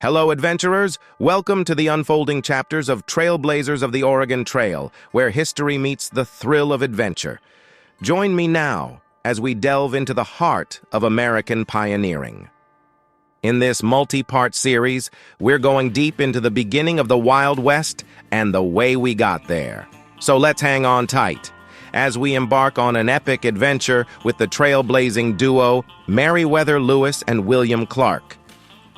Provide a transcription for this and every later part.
Hello, adventurers! Welcome to the unfolding chapters of Trailblazers of the Oregon Trail, where history meets the thrill of adventure. Join me now as we delve into the heart of American pioneering. In this multi-part series, we're going deep into the beginning of the Wild West and the way we got there. So let's hang on tight as we embark on an epic adventure with the trailblazing duo Meriwether Lewis and William Clark.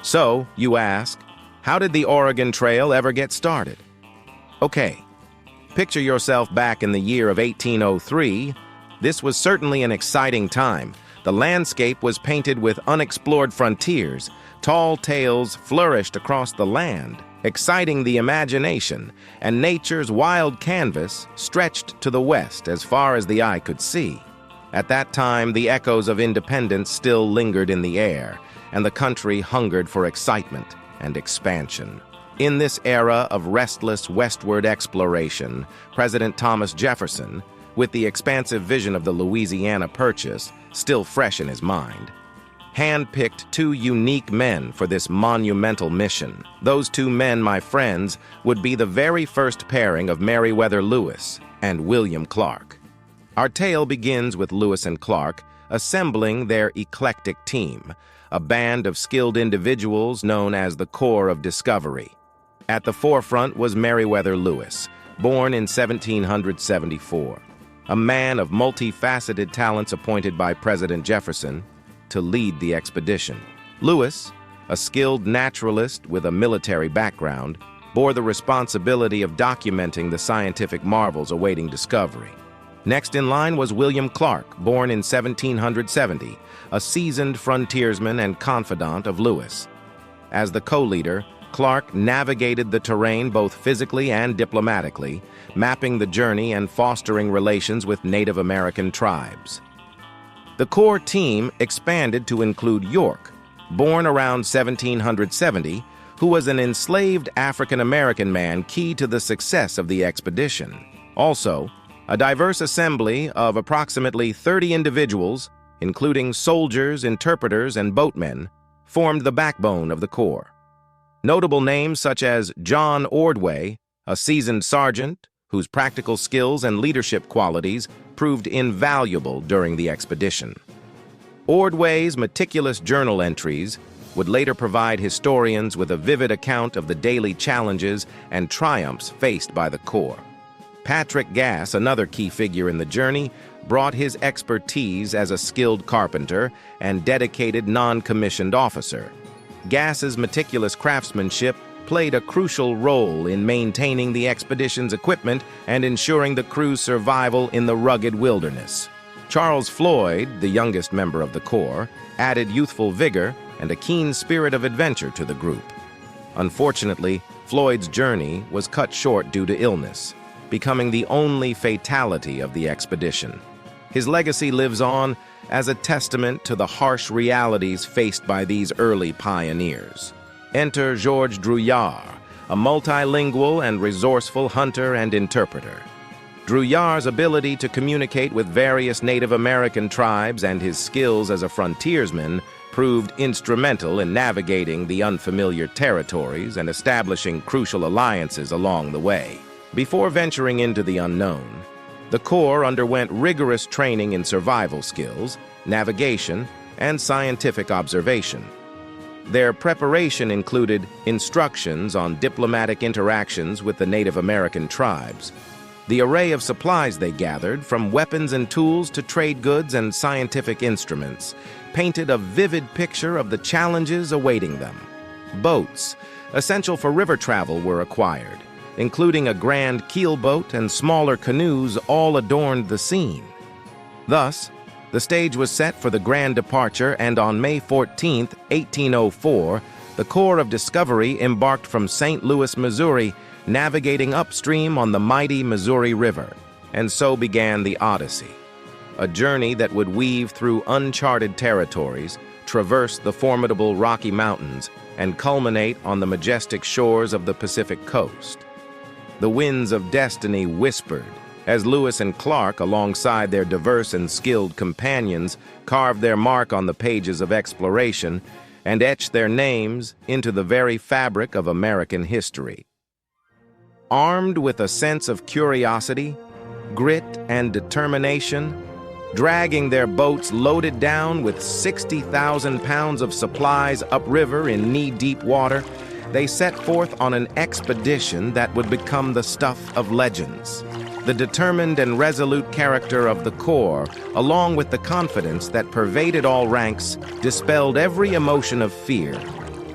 So, you ask, how did the Oregon Trail ever get started? Okay, picture yourself back in the year of 1803. This was certainly an exciting time. The landscape was painted with unexplored frontiers. Tall tales flourished across the land, exciting the imagination, and nature's wild canvas stretched to the west as far as the eye could see. At that time, the echoes of independence still lingered in the air, and the country hungered for excitement and expansion. In this era of restless westward exploration, President Thomas Jefferson, with the expansive vision of the Louisiana Purchase still fresh in his mind, handpicked two unique men for this monumental mission. Those two men, my friends, would be the very first pairing of Meriwether Lewis and William Clark. Our tale begins with Lewis and Clark assembling their eclectic team, a band of skilled individuals known as the Corps of Discovery. At the forefront was Meriwether Lewis, born in 1774, a man of multifaceted talents appointed by President Jefferson to lead the expedition. Lewis, a skilled naturalist with a military background, bore the responsibility of documenting the scientific marvels awaiting discovery. Next in line was William Clark, born in 1770, a seasoned frontiersman and confidant of Lewis. As the co-leader, Clark navigated the terrain both physically and diplomatically, mapping the journey and fostering relations with Native American tribes. The core team expanded to include York, born around 1770, who was an enslaved African-American man key to the success of the expedition. Also, a diverse assembly of approximately 30 individuals, including soldiers, interpreters, and boatmen, formed the backbone of the Corps. Notable names such as John Ordway, a seasoned sergeant whose practical skills and leadership qualities proved invaluable during the expedition. Ordway's meticulous journal entries would later provide historians with a vivid account of the daily challenges and triumphs faced by the Corps. Patrick Gass, another key figure in the journey, brought his expertise as a skilled carpenter and dedicated non-commissioned officer. Gass's meticulous craftsmanship played a crucial role in maintaining the expedition's equipment and ensuring the crew's survival in the rugged wilderness. Charles Floyd, the youngest member of the Corps, added youthful vigor and a keen spirit of adventure to the group. Unfortunately, Floyd's journey was cut short due to illness, becoming the only fatality of the expedition. His legacy lives on as a testament to the harsh realities faced by these early pioneers. Enter Georges Drouillard, a multilingual and resourceful hunter and interpreter. Drouillard's ability to communicate with various Native American tribes and his skills as a frontiersman proved instrumental in navigating the unfamiliar territories and establishing crucial alliances along the way. Before venturing into the unknown, the Corps underwent rigorous training in survival skills, navigation, and scientific observation. Their preparation included instructions on diplomatic interactions with the Native American tribes. The array of supplies they gathered, from weapons and tools to trade goods and scientific instruments, painted a vivid picture of the challenges awaiting them. Boats, essential for river travel, were acquired, including a grand keelboat and smaller canoes, all adorned the scene. Thus, the stage was set for the grand departure, and on May 14, 1804, the Corps of Discovery embarked from St. Louis, Missouri, navigating upstream on the mighty Missouri River, and so began the Odyssey, a journey that would weave through uncharted territories, traverse the formidable Rocky Mountains, and culminate on the majestic shores of the Pacific coast. The winds of destiny whispered as Lewis and Clark, alongside their diverse and skilled companions, carved their mark on the pages of exploration, and etch their names into the very fabric of American history. Armed with a sense of curiosity, grit, and determination, dragging their boats loaded down with 60,000 pounds of supplies upriver in knee-deep water, they set forth on an expedition that would become the stuff of legends. The determined and resolute character of the Corps, along with the confidence that pervaded all ranks, dispelled every emotion of fear.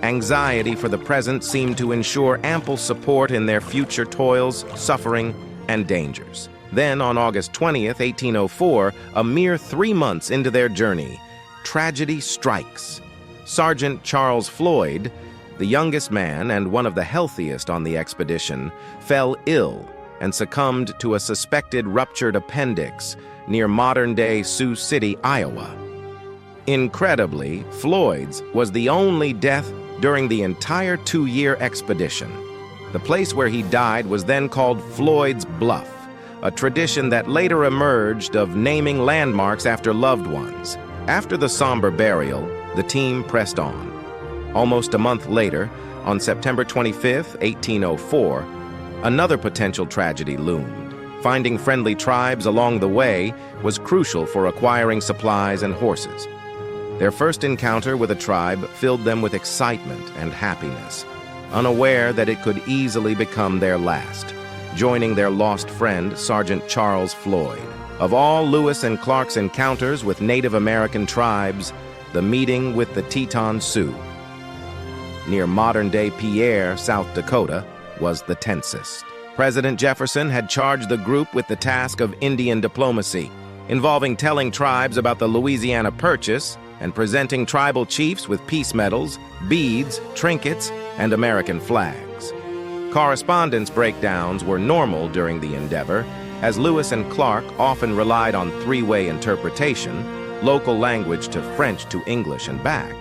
Anxiety for the present seemed to ensure ample support in their future toils, suffering, and dangers. Then, on August 20th, 1804, a mere 3 months into their journey, tragedy strikes. Sergeant Charles Floyd, the youngest man and one of the healthiest on the expedition, fell ill and succumbed to a suspected ruptured appendix near modern-day Sioux City, Iowa. Incredibly, Floyd's was the only death during the entire 2-year expedition. The place where he died was then called Floyd's Bluff, a tradition that later emerged of naming landmarks after loved ones. After the somber burial, the team pressed on. Almost a month later, on September 25, 1804, another potential tragedy loomed. Finding friendly tribes along the way was crucial for acquiring supplies and horses. Their first encounter with a tribe filled them with excitement and happiness, unaware that it could easily become their last, joining their lost friend, Sergeant Charles Floyd. Of all Lewis and Clark's encounters with Native American tribes, the meeting with the Teton Sioux, near modern-day Pierre, South Dakota, was the tensest. President Jefferson had charged the group with the task of Indian diplomacy, involving telling tribes about the Louisiana Purchase and presenting tribal chiefs with peace medals, beads, trinkets, and American flags. Correspondence breakdowns were normal during the endeavor, as Lewis and Clark often relied on three-way interpretation, local language to French to English and back,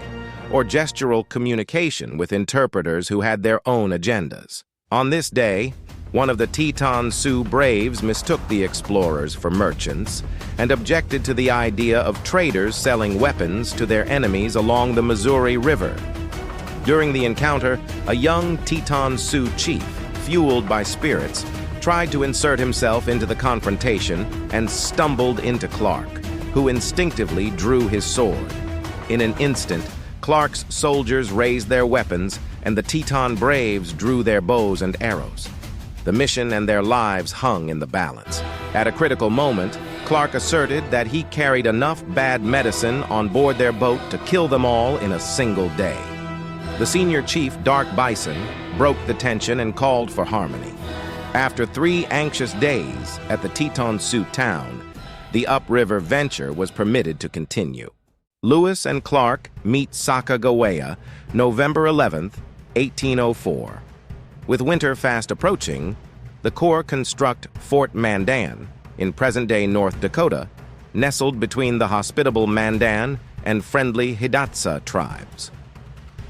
or gestural communication with interpreters who had their own agendas. On this day, one of the Teton Sioux braves mistook the explorers for merchants and objected to the idea of traders selling weapons to their enemies along the Missouri River. During the encounter, a young Teton Sioux chief, fueled by spirits, tried to insert himself into the confrontation and stumbled into Clark, who instinctively drew his sword. In an instant, Clark's soldiers raised their weapons, and the Teton braves drew their bows and arrows. The mission and their lives hung in the balance. At a critical moment, Clark asserted that he carried enough bad medicine on board their boat to kill them all in a single day. The senior chief, Dark Bison, broke the tension and called for harmony. After 3 anxious days at the Teton Sioux town, the upriver venture was permitted to continue. Lewis and Clark meet Sacagawea, November 11th, 1804. With winter fast approaching, the Corps construct Fort Mandan in present-day North Dakota, nestled between the hospitable Mandan and friendly Hidatsa tribes.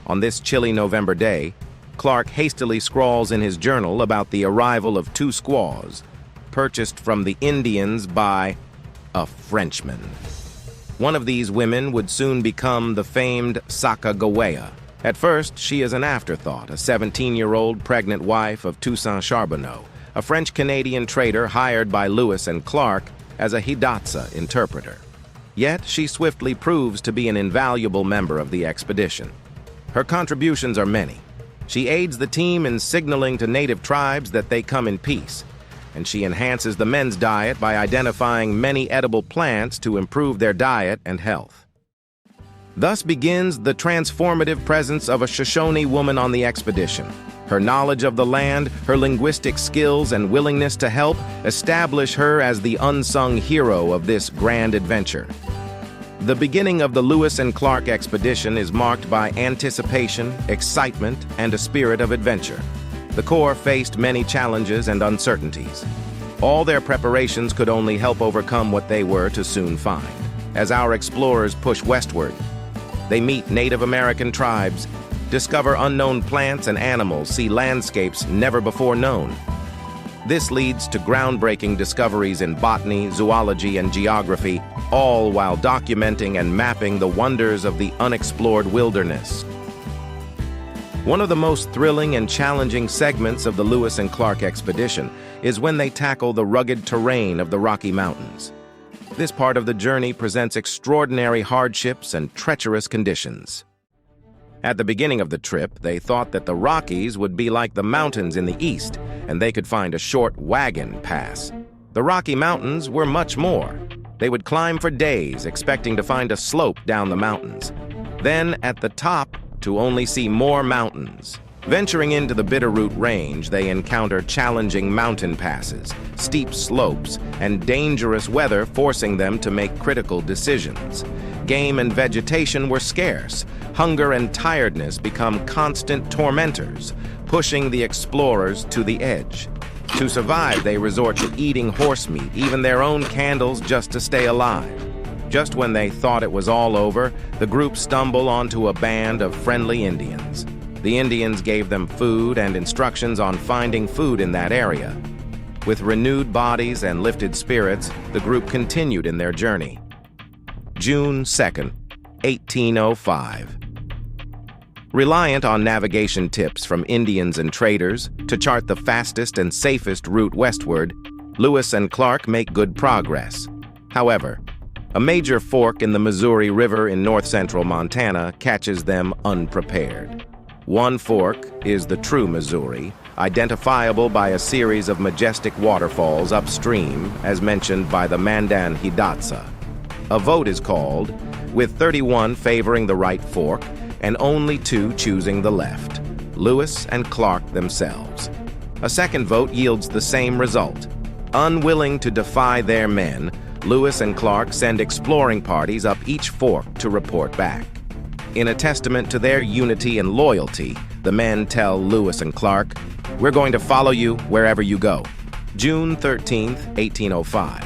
On this chilly November day, Clark hastily scrawls in his journal about the arrival of 2 squaws, purchased from the Indians by a Frenchman. One of these women would soon become the famed Sacagawea. At first, she is an afterthought, a 17-year-old pregnant wife of Toussaint Charbonneau, a French-Canadian trader hired by Lewis and Clark as a Hidatsa interpreter. Yet, she swiftly proves to be an invaluable member of the expedition. Her contributions are many. She aids the team in signaling to native tribes that they come in peace, and she enhances the men's diet by identifying many edible plants to improve their diet and health. Thus begins the transformative presence of a Shoshone woman on the expedition. Her knowledge of the land, her linguistic skills, and willingness to help establish her as the unsung hero of this grand adventure. The beginning of the Lewis and Clark expedition is marked by anticipation, excitement, and a spirit of adventure. The Corps faced many challenges and uncertainties. All their preparations could only help overcome what they were to soon find. As our explorers push westward, they meet Native American tribes, discover unknown plants and animals, see landscapes never before known. This leads to groundbreaking discoveries in botany, zoology, and geography, all while documenting and mapping the wonders of the unexplored wilderness. One of the most thrilling and challenging segments of the Lewis and Clark expedition is when they tackle the rugged terrain of the Rocky Mountains. This part of the journey presents extraordinary hardships and treacherous conditions. At the beginning of the trip, they thought that the Rockies would be like the mountains in the east, and they could find a short wagon pass. The Rocky Mountains were much more. They would climb for days, expecting to find a slope down the mountains. Then, at the top, to only see more mountains. Venturing into the Bitterroot Range, they encounter challenging mountain passes, steep slopes, and dangerous weather forcing them to make critical decisions. Game and vegetation were scarce. Hunger and tiredness become constant tormentors, pushing the explorers to the edge. To survive, they resort to eating horse meat, even their own candles, just to stay alive. Just when they thought it was all over, the group stumbled onto a band of friendly Indians. The Indians gave them food and instructions on finding food in that area. With renewed bodies and lifted spirits, the group continued in their journey. June 2nd, 1805. Reliant on navigation tips from Indians and traders to chart the fastest and safest route westward, Lewis and Clark make good progress. However, a major fork in the Missouri River in north-central Montana catches them unprepared. One fork is the true Missouri, identifiable by a series of majestic waterfalls upstream, as mentioned by the Mandan Hidatsa. A vote is called, with 31 favoring the right fork and only 2 choosing the left, Lewis and Clark themselves. A second vote yields the same result. Unwilling to defy their men, Lewis and Clark send exploring parties up each fork to report back. In a testament to their unity and loyalty, the men tell Lewis and Clark, "We're going to follow you wherever you go." June 13th, 1805.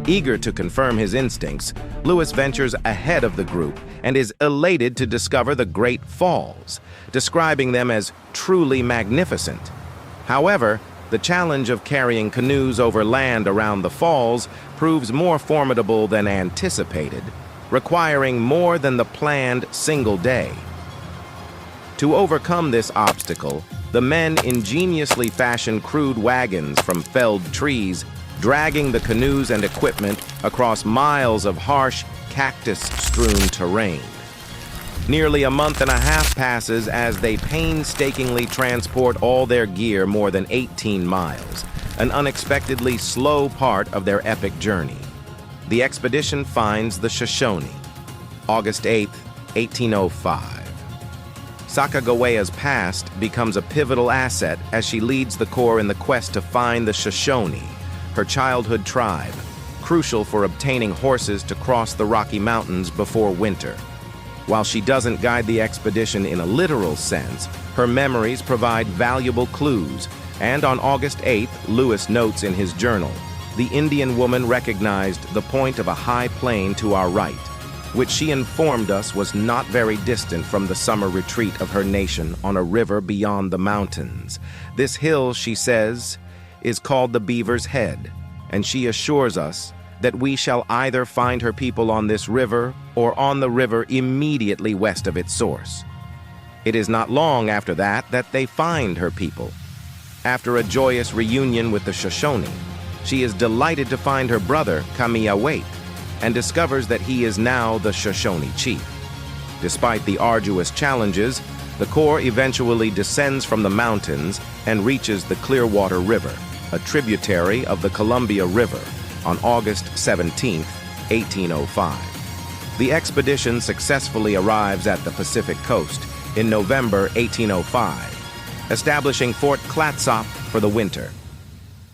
Eager to confirm his instincts, Lewis ventures ahead of the group and is elated to discover the Great Falls, describing them as truly magnificent. However, the challenge of carrying canoes over land around the falls proves more formidable than anticipated, requiring more than the planned single day. To overcome this obstacle, the men ingeniously fashion crude wagons from felled trees, dragging the canoes and equipment across miles of harsh, cactus-strewn terrain. Nearly a month and a half passes as they painstakingly transport all their gear more than 18 miles, an unexpectedly slow part of their epic journey. The expedition finds the Shoshone, August 8, 1805. Sacagawea's past becomes a pivotal asset as she leads the Corps in the quest to find the Shoshone, her childhood tribe, crucial for obtaining horses to cross the Rocky Mountains before winter. While she doesn't guide the expedition in a literal sense, her memories provide valuable clues, and on August 8th, Lewis notes in his journal, "The Indian woman recognized the point of a high plain to our right, which she informed us was not very distant from the summer retreat of her nation on a river beyond the mountains. This hill," she says, "is called the Beaver's Head, and she assures us that we shall either find her people on this river or on the river immediately west of its source." It is not long after that they find her people. After a joyous reunion with the Shoshone, she is delighted to find her brother, Kamiawait, and discovers that he is now the Shoshone chief. Despite the arduous challenges, the Corps eventually descends from the mountains and reaches the Clearwater River, a tributary of the Columbia River, on August 17, 1805. The expedition successfully arrives at the Pacific coast in November 1805, establishing Fort Clatsop for the winter.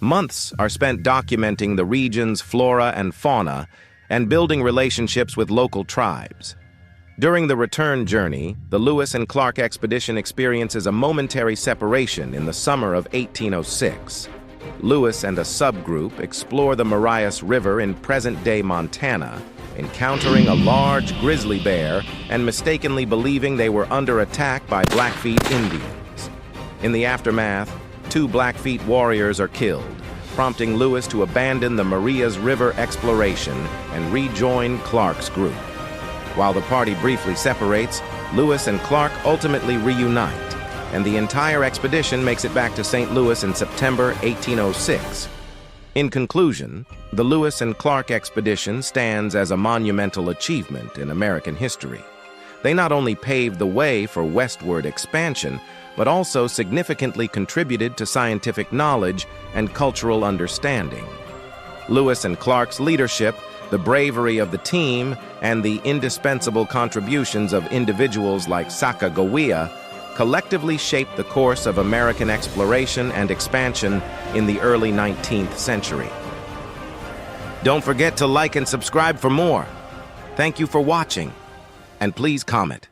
Months are spent documenting the region's flora and fauna and building relationships with local tribes. During the return journey, the Lewis and Clark expedition experiences a momentary separation in the summer of 1806. Lewis and a subgroup explore the Marias River in present-day Montana, encountering a large grizzly bear and mistakenly believing they were under attack by Blackfeet Indians. In the aftermath, 2 Blackfeet warriors are killed, prompting Lewis to abandon the Marias River exploration and rejoin Clark's group. While the party briefly separates, Lewis and Clark ultimately reunite, and the entire expedition makes it back to St. Louis in September 1806. In conclusion, the Lewis and Clark expedition stands as a monumental achievement in American history. They not only paved the way for westward expansion, but also significantly contributed to scientific knowledge and cultural understanding. Lewis and Clark's leadership, the bravery of the team, and the indispensable contributions of individuals like Sacagawea collectively shaped the course of American exploration and expansion in the early 19th century. Don't forget to like and subscribe for more. Thank you for watching, and please comment.